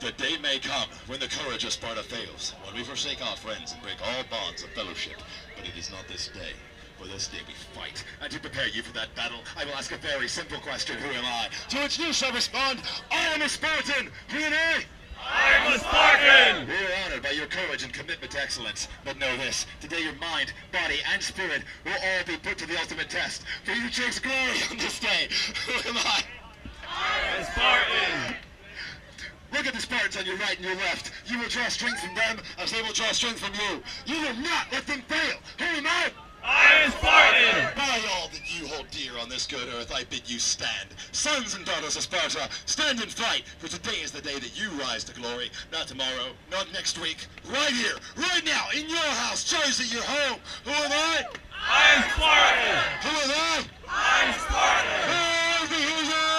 The day may come when the courage of Sparta fails, when we forsake our friends and break all bonds of fellowship. But it is not this day. For this day we fight. And to prepare you for that battle, I will ask a very simple question. Who am I? To which you shall respond, I am a Spartan. Who am I? I am a Spartan! We are honored by your courage and commitment to excellence. But know this, today your mind, body, and spirit will all be put to the ultimate test. For you chase glory on this day. Who am I? I am a Spartan! Look at the Spartans on your right and your left. You will draw strength from them as they will draw strength from you. You will not let them fail. Who am I? I am a Spartan! By all that you hold dear on this good earth, I bid you stand. Sons and daughters of Sparta, stand and fight, for today is the day that you rise to glory. Not tomorrow, not next week. Right here, right now, in your house, chosen your home. Who am I? I am Spartan! Who am I? I am Spartan! Who is I?